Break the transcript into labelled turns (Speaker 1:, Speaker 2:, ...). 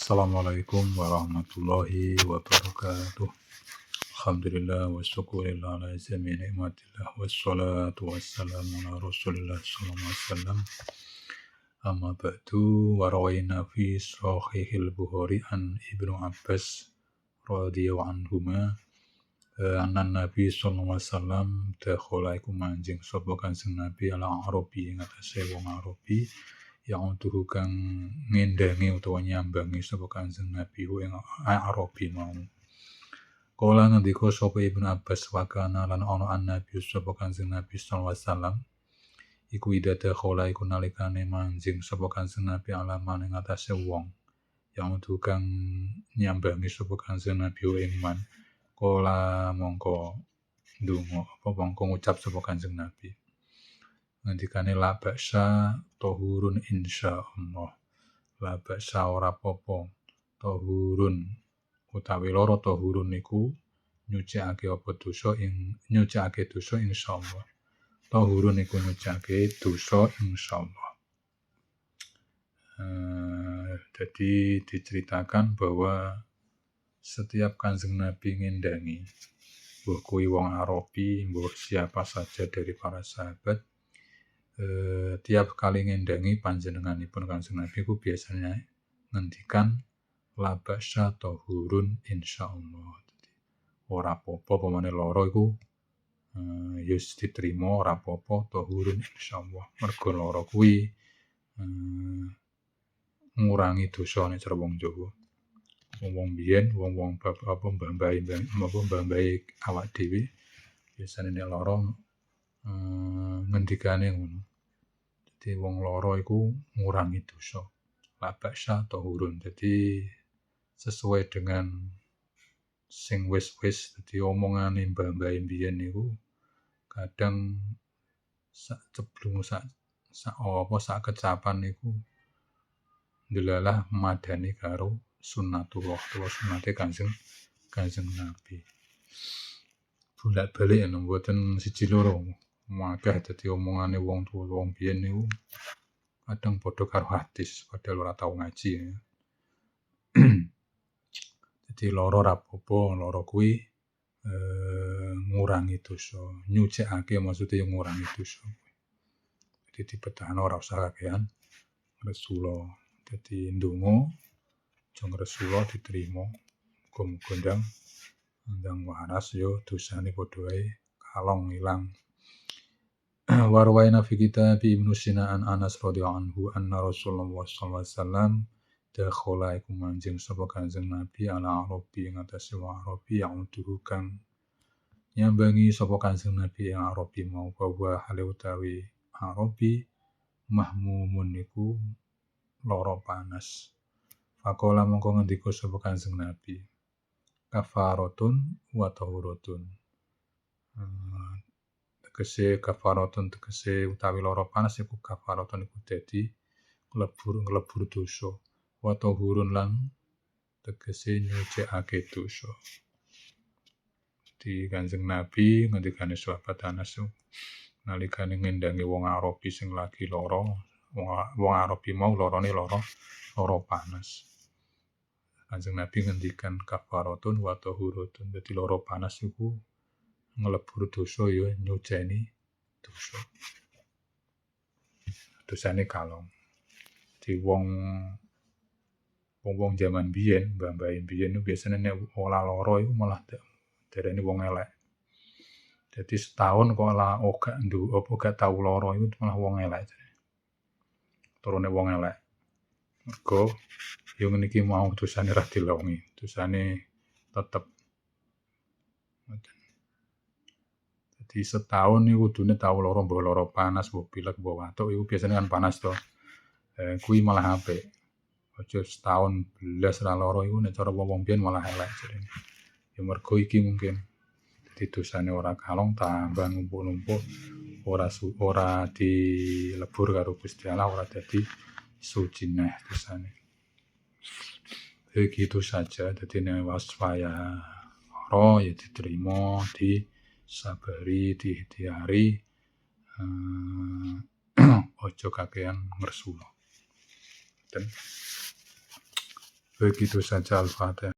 Speaker 1: Assalamualaikum warahmatullahi wabarakatuh. Alhamdulillah wa syukurillah ala jami nikmatillah wassalatu wassalamu ala rasulillah sallallahu alaihi wasallam. Amma ba'du wa rawayna fi sahihil Bukhari an Ibnu Abbas radhiyallahu anhuma anna Nabi sallallahu alaihi wasallam dakhala iku manjing sapa Kanjeng Nabi ala Arabi ing atase wong Arabi yang tuhu kang ngendangi utawa nyambangi sapa Kanjeng Nabi ing Arabi mau. Kala ngendika sapa Ibnu Abbas wakana lan ana Nabi sapa Kanjeng Nabi sallallahu alaihi wasallam iku idata khala iku nalikane manjing sapa Kanjeng Nabi alaman ing atase wong yang tuhu kang nyambangi sapa Kanjeng Nabi ing man. Kala mongko ndonga apa mongko ngucap sapa Kanjeng Nabi. Ngendikane la ba'sa tahurun insyaallah. La ba'sa ora apa-apa. Tahurun utawi loro tahurun niku nyucikake apa dosa insyaallah. Tahurun niku nyucikake dosa insyaallah. Jadi diceritakan bahwa setiap Kanjeng Nabi ngendangi mbuh kuwi wong Arabi, mbuh siapa saja dari para sahabat, tiap kali ngendangi panjenenganipun Kanjeng Nabi ku biasanya ngendikan la ba'sa tahurun insyaallah. Ora apa-apa pamane lara iku ya diterima ora apa-apa tahurun insyaallah. Mergo lara kuwi ngurangi dosa nek cara wong Jawa. Wong biyen, wong mbah-mbahe awak dhewe biasane nek lara ngendikane ngono. Dadi wong lara iku ngurangi dosa. La ba'sa tahurun. Jadi sesuai dengan sing wis-wis dadi omongane mbah-mbah mbiyen niku kadang sak kecapan niku ndelalah madani karo sunnatullah utawa sunnate Kanjeng Nabi. Bolak-balik yen mboten siji loro. Akeh dadi omongane wong tuwa wong biyen niku kadang padha karo hadis padahal ora tau ngaji. Jadi lara ora apa-apa, lara kuwi ngurangi dosa, nyucikake maksude ngurangi dosa. Jadi dipedhahno ora usah kakehan resula. Dadi ndonga aja ngresula diterima. Muga-muga ndang waras ya dosane padha wae kalong ilang. Warwaina fi kitab Ibnu Sina an Anas radhiyallahu anhu anna Rasulullah sallallahu alaihi wasallam dakhala iku manjing sapa Kanjeng Nabi ala Arabi ing atase wong Arabi yang tuhu kang nyambangi sapa Kanjeng Nabi ing Arabi mau bahwa hale utawi Arabi mahmumun niku lara panas. Faqala mongko ngendika sapa Kanjeng Nabi kafaratun wa tahuratun. Tegese utawi lara panas iku kafaratun iku dadi nglebur dosa. Wa tahurun lan tegese nyucikake dosa. Di Kanjeng Nabi ngendikane sahabat Anas nalikane ngendangi wong Arabi sing lagi lara, wong Arabi mau larane lara panas. Kanjeng Nabi ngendikan kafaratun wa tahuratun. Dadi lara panas iku nglebur dosa ya nyuceni dosa. Dosane kalong. Di wong jaman biyen, mbah-mbah biyen niku biasane nek ora lara iku malah darani wong elek. Jadi setahun kok gak tau lara iku malah wong elek. Turune wong elek. Mergo ya ngene iki mau dosane ra dilongi, dosane tetep. Jadi setahun niku kudune tau lara, mbah lara panas, mbah pilek, mbah watuk iku biasane kan panas to. Kuwi malah apik. Aja setahun belas ra lara iku nek cara wong biyen malah elek jarene. Ya mergo iki mungkin dadi dosane ora kalong tambah numpuk-numpuk ora dilebur karo Gusti Allah, ora dadi suci neh dosane. Begitu saja, dadi nek waswaya lara ya diterima, disabari, diikhtiari, aja kakehan ngresula. Begitu saja Al-Fatihah.